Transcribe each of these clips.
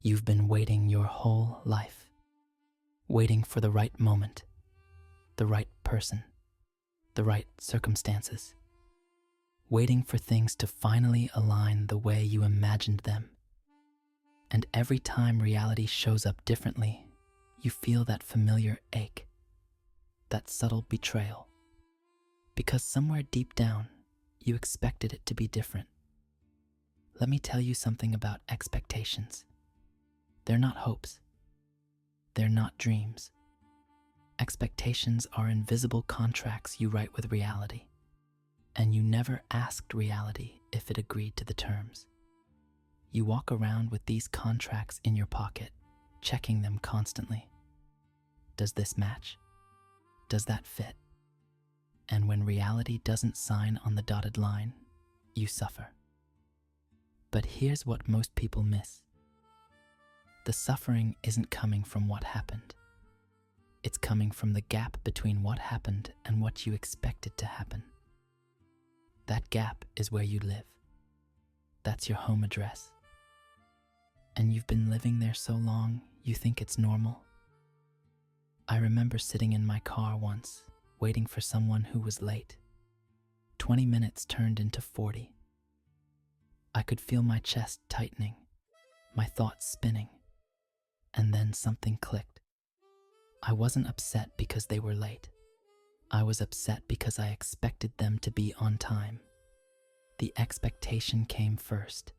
You've been waiting your whole life, waiting for the right moment, the right person, the right circumstances, waiting for things to finally align the way you imagined them. And every time reality shows up differently, you feel that familiar ache, that subtle betrayal, because somewhere deep down, you expected it to be different. Let me tell you something about expectations. They're not hopes. They're not dreams. Expectations are invisible contracts you write with reality, and you never asked reality if it agreed to the terms. You walk around with these contracts in your pocket, checking them constantly. Does this match? Does that fit? And when reality doesn't sign on the dotted line, you suffer. But here's what most people miss. The suffering isn't coming from what happened. It's coming from the gap between what happened and what you expected to happen. That gap is where you live. That's your home address. And you've been living there so long, you think it's normal. I remember sitting in my car once, waiting for someone who was late. 20 minutes turned into 40. I could feel my chest tightening, my thoughts spinning, and then something clicked. I wasn't upset because they were late. I was upset because I expected them to be on time. The expectation came first.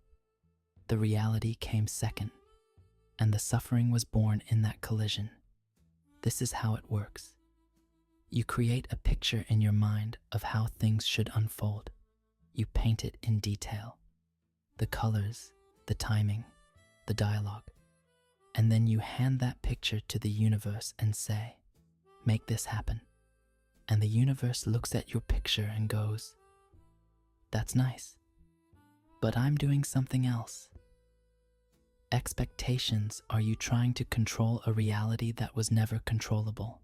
The reality came second, and the suffering was born in that collision. This is how it works. You create a picture in your mind of how things should unfold. You paint it in detail. The colors, the timing, the dialogue. And then you hand that picture to the universe and say, "Make this happen." And the universe looks at your picture and goes, "That's nice, but I'm doing something else." Expectations are you trying to control a reality that was never controllable.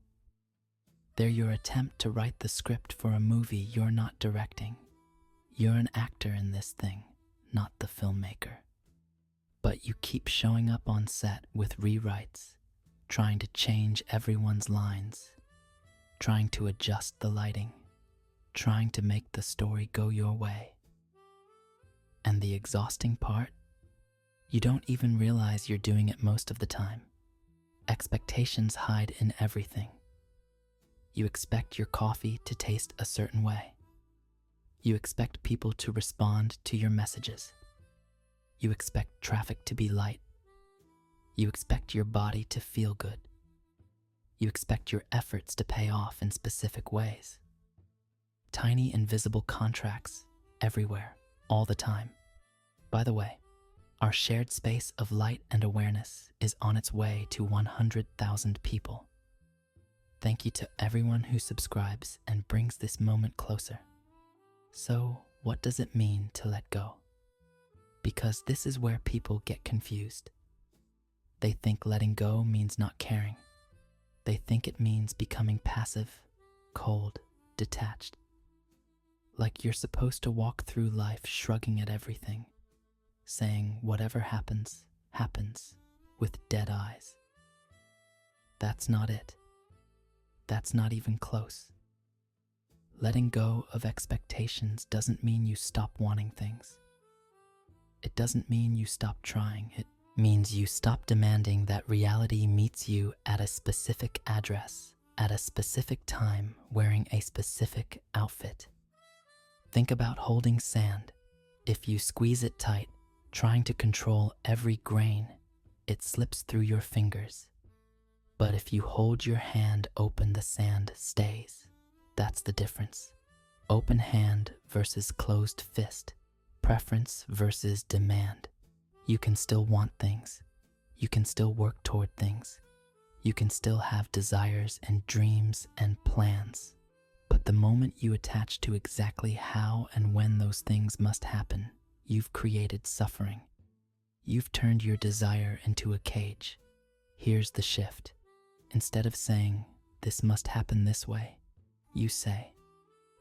They're your attempt to write the script for a movie you're not directing. You're an actor in this thing, not the filmmaker. But you keep showing up on set with rewrites, trying to change everyone's lines, trying to adjust the lighting, trying to make the story go your way. And the exhausting part? You don't even realize you're doing it most of the time. Expectations hide in everything. You expect your coffee to taste a certain way. You expect people to respond to your messages. You expect traffic to be light. You expect your body to feel good. You expect your efforts to pay off in specific ways. Tiny invisible contracts everywhere, all the time. By the way, our shared space of light and awareness is on its way to 100,000 people. Thank you to everyone who subscribes and brings this moment closer. So, what does it mean to let go? Because this is where people get confused. They think letting go means not caring. They think it means becoming passive, cold, detached. Like you're supposed to walk through life shrugging at everything, saying whatever happens, happens, with dead eyes. That's not it. That's not even close. Letting go of expectations doesn't mean you stop wanting things. It doesn't mean you stop trying. It means you stop demanding that reality meets you at a specific address, at a specific time, wearing a specific outfit. Think about holding sand. If you squeeze it tight, trying to control every grain, it slips through your fingers. But if you hold your hand open, the sand stays. That's the difference. Open hand versus closed fist. Preference versus demand. You can still want things. You can still work toward things. You can still have desires and dreams and plans. But the moment you attach to exactly how and when those things must happen, you've created suffering. You've turned your desire into a cage. Here's the shift. Instead of saying, "This must happen this way," you say,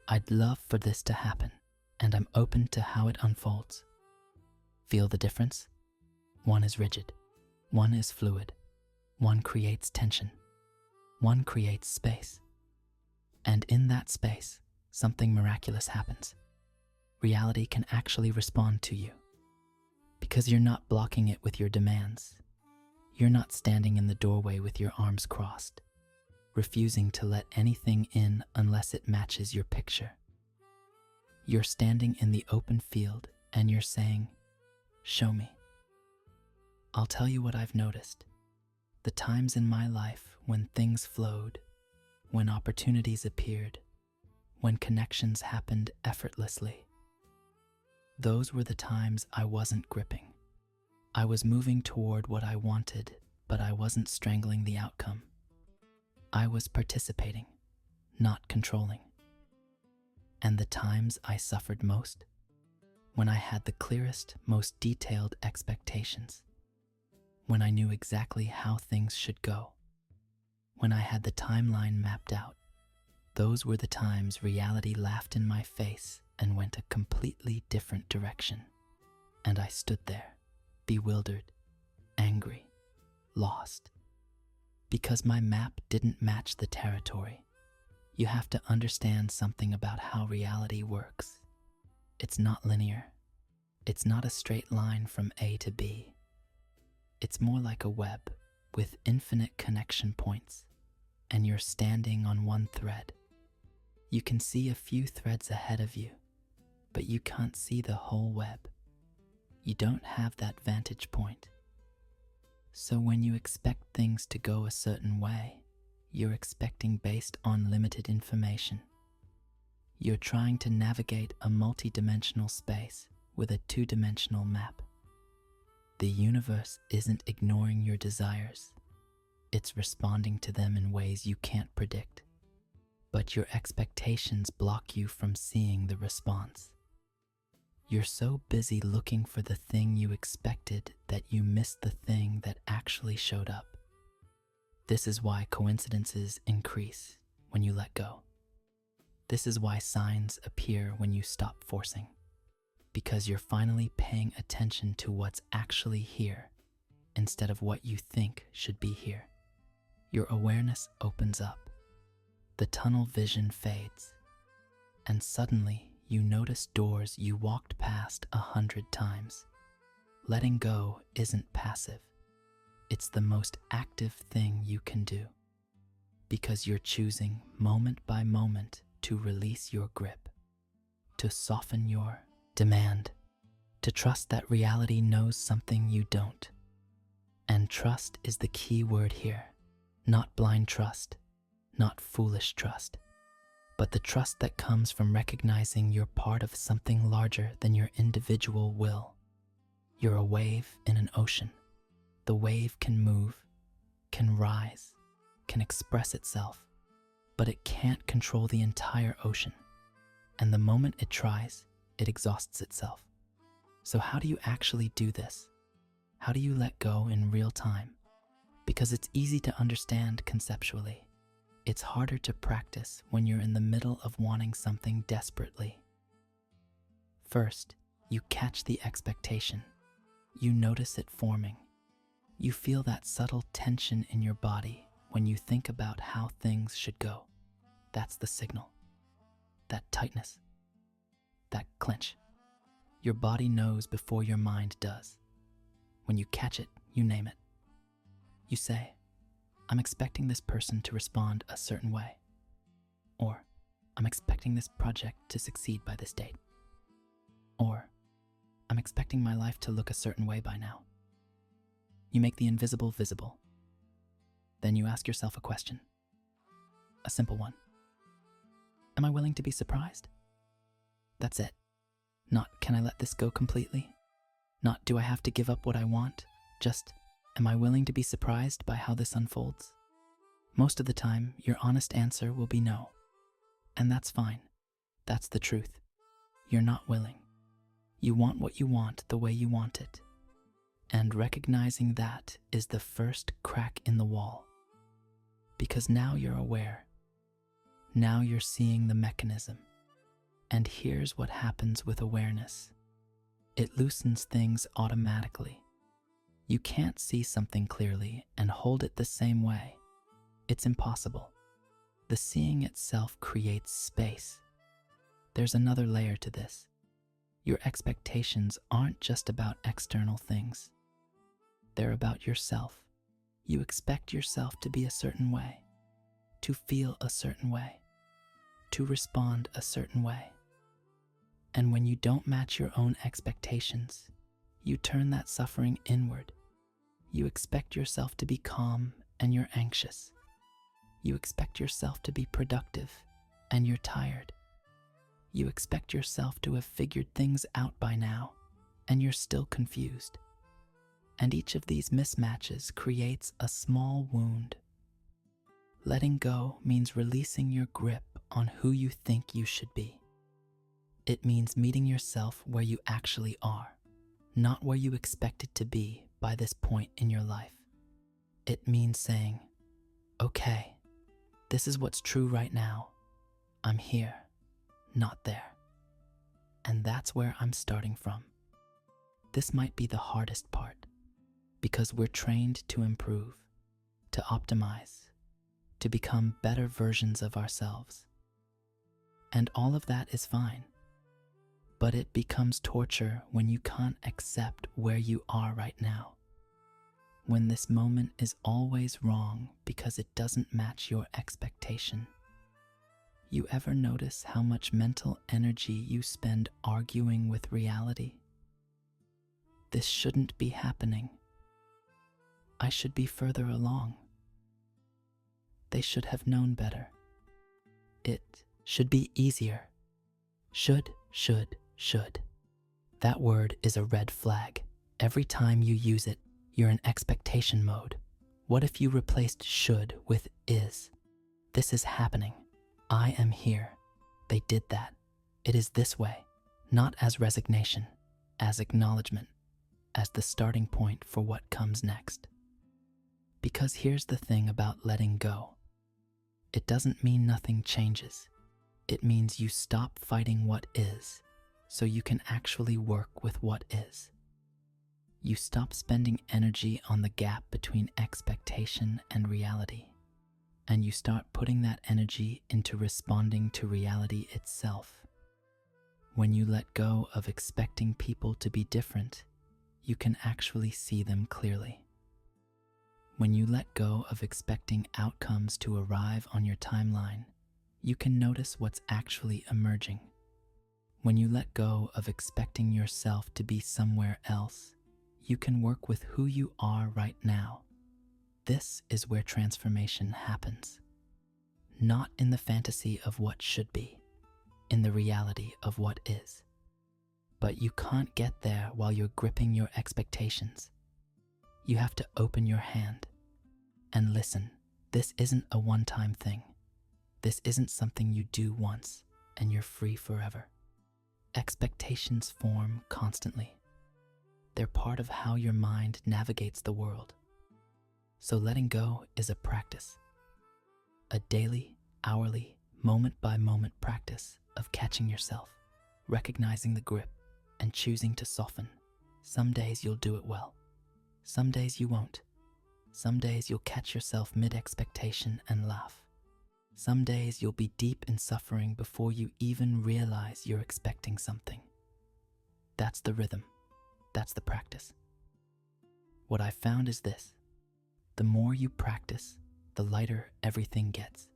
"I'd love for this to happen, and I'm open to how it unfolds." Feel the difference? One is rigid. One is fluid. One creates tension. One creates space. And in that space, something miraculous happens. Reality can actually respond to you. Because you're not blocking it with your demands. You're not standing in the doorway with your arms crossed, refusing to let anything in unless it matches your picture. You're standing in the open field and you're saying, "Show me." I'll tell you what I've noticed. The times in my life when things flowed, when opportunities appeared, when connections happened effortlessly. Those were the times I wasn't gripping. I was moving toward what I wanted, but I wasn't strangling the outcome. I was participating, not controlling. And the times I suffered most, when I had the clearest, most detailed expectations, when I knew exactly how things should go, when I had the timeline mapped out, those were the times reality laughed in my face and went a completely different direction. And I stood there, bewildered, angry, lost. Because my map didn't match the territory. You have to understand something about how reality works. It's not linear. It's not a straight line from A to B. It's more like a web with infinite connection points, and you're standing on one thread. You can see a few threads ahead of you, but you can't see the whole web. You don't have that vantage point. So when you expect things to go a certain way, you're expecting based on limited information. You're trying to navigate a multi-dimensional space with a two-dimensional map. The universe isn't ignoring your desires. It's responding to them in ways you can't predict. But your expectations block you from seeing the response. You're so busy looking for the thing you expected that you missed the thing that actually showed up. This is why coincidences increase when you let go. This is why signs appear when you stop forcing. Because you're finally paying attention to what's actually here instead of what you think should be here. Your awareness opens up. The tunnel vision fades. And suddenly, you notice doors you walked past 100 times. Letting go isn't passive. It's the most active thing you can do. Because you're choosing moment by moment to release your grip, to soften your demand, to trust that reality knows something you don't. And trust is the key word here. Not blind trust, not foolish trust. But the trust that comes from recognizing you're part of something larger than your individual will. You're a wave in an ocean. The wave can move, can rise, can express itself, but it can't control the entire ocean. And the moment it tries, it exhausts itself. So how do you actually do this? How do you let go in real time? Because it's easy to understand conceptually. It's harder to practice when you're in the middle of wanting something desperately. First, you catch the expectation. You notice it forming. You feel that subtle tension in your body when you think about how things should go. That's the signal. That tightness. That clench. Your body knows before your mind does. When you catch it, you name it. You say, "I'm expecting this person to respond a certain way." Or, "I'm expecting this project to succeed by this date." Or, "I'm expecting my life to look a certain way by now." You make the invisible visible. Then you ask yourself a question. A simple one. Am I willing to be surprised? That's it. Not, can I let this go completely? Not, do I have to give up what I want? Just, am I willing to be surprised by how this unfolds? Most of the time, your honest answer will be no. And that's fine. That's the truth. You're not willing. You want what you want the way you want it. And recognizing that is the first crack in the wall. Because now you're aware. Now you're seeing the mechanism. And here's what happens with awareness. It loosens things automatically. You can't see something clearly and hold it the same way. It's impossible. The seeing itself creates space. There's another layer to this. Your expectations aren't just about external things. They're about yourself. You expect yourself to be a certain way, to feel a certain way, to respond a certain way. And when you don't match your own expectations, you turn that suffering inward. You expect yourself to be calm and you're anxious. You expect yourself to be productive and you're tired. You expect yourself to have figured things out by now and you're still confused. And each of these mismatches creates a small wound. Letting go means releasing your grip on who you think you should be. It means meeting yourself where you actually are, not where you expected to be by this point in your life. It means saying, okay, this is what's true right now. I'm here, not there. And that's where I'm starting from. This might be the hardest part, because we're trained to improve, to optimize, to become better versions of ourselves. And all of that is fine. But it becomes torture when you can't accept where you are right now. When this moment is always wrong because it doesn't match your expectation. You ever notice how much mental energy you spend arguing with reality? This shouldn't be happening. I should be further along. They should have known better. It should be easier. Should. That word is a red flag. Every time you use it, you're in expectation mode. What if you replaced should with is? This is happening. I am here. They did that. It is this way, not as resignation, as acknowledgement, as the starting point for what comes next. Because here's the thing about letting go. It doesn't mean nothing changes. It means you stop fighting what is, so you can actually work with what is. You stop spending energy on the gap between expectation and reality, and you start putting that energy into responding to reality itself. When you let go of expecting people to be different, you can actually see them clearly. When you let go of expecting outcomes to arrive on your timeline, you can notice what's actually emerging. When you let go of expecting yourself to be somewhere else, you can work with who you are right now. This is where transformation happens. Not in the fantasy of what should be, in the reality of what is. But you can't get there while you're gripping your expectations. You have to open your hand. And listen, this isn't a one-time thing. This isn't something you do once and you're free forever. Expectations form constantly. They're part of how your mind navigates the world. So letting go is a practice. A daily, hourly, moment-by-moment practice of catching yourself, recognizing the grip, and choosing to soften. Some days you'll do it well. Some days you won't. Some days you'll catch yourself mid-expectation and laugh. Some days you'll be deep in suffering before you even realize you're expecting something. That's the rhythm. That's the practice. What I found is this. The more you practice, the lighter everything gets.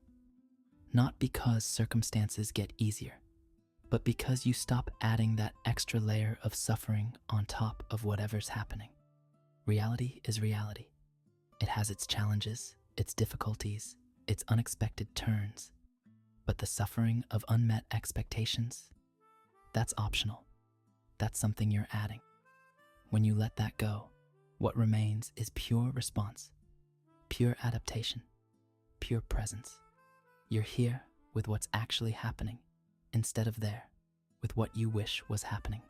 Not because circumstances get easier, but because you stop adding that extra layer of suffering on top of whatever's happening. Reality is reality. It has its challenges, its difficulties, its unexpected turns. But the suffering of unmet expectations, that's optional. That's something you're adding. When you let that go, what remains is pure response, pure adaptation, pure presence. You're here with what's actually happening instead of there with what you wish was happening.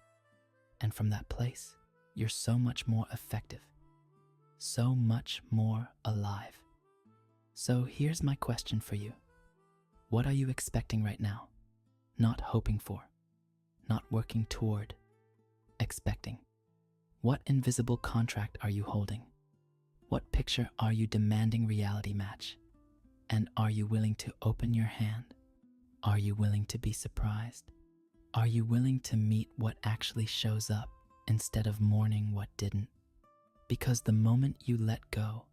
And from that place, you're so much more effective, so much more alive. So here's my question for you. What are you expecting right now? Not hoping for, not working toward, expecting. What invisible contract are you holding? What picture are you demanding reality match? And are you willing to open your hand? Are you willing to be surprised? Are you willing to meet what actually shows up instead of mourning what didn't? Because the moment you let go,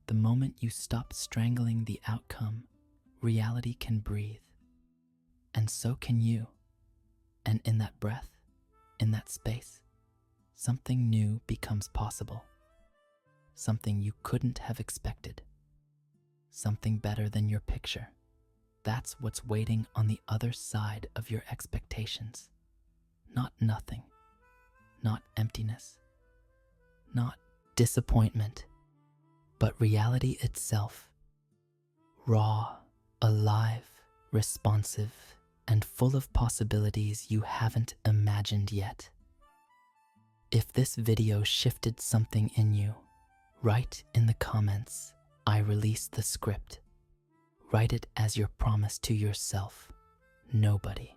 the moment you stop strangling the outcome, reality can breathe. And so can you. And in that breath, in that space, something new becomes possible. Something you couldn't have expected. Something better than your picture. That's what's waiting on the other side of your expectations. Not nothing. Not emptiness. Not disappointment. But reality itself. Raw, alive, responsive, and full of possibilities you haven't imagined yet. If this video shifted something in you, write in the comments, "I release the script." Write it as your promise to yourself. Nobody,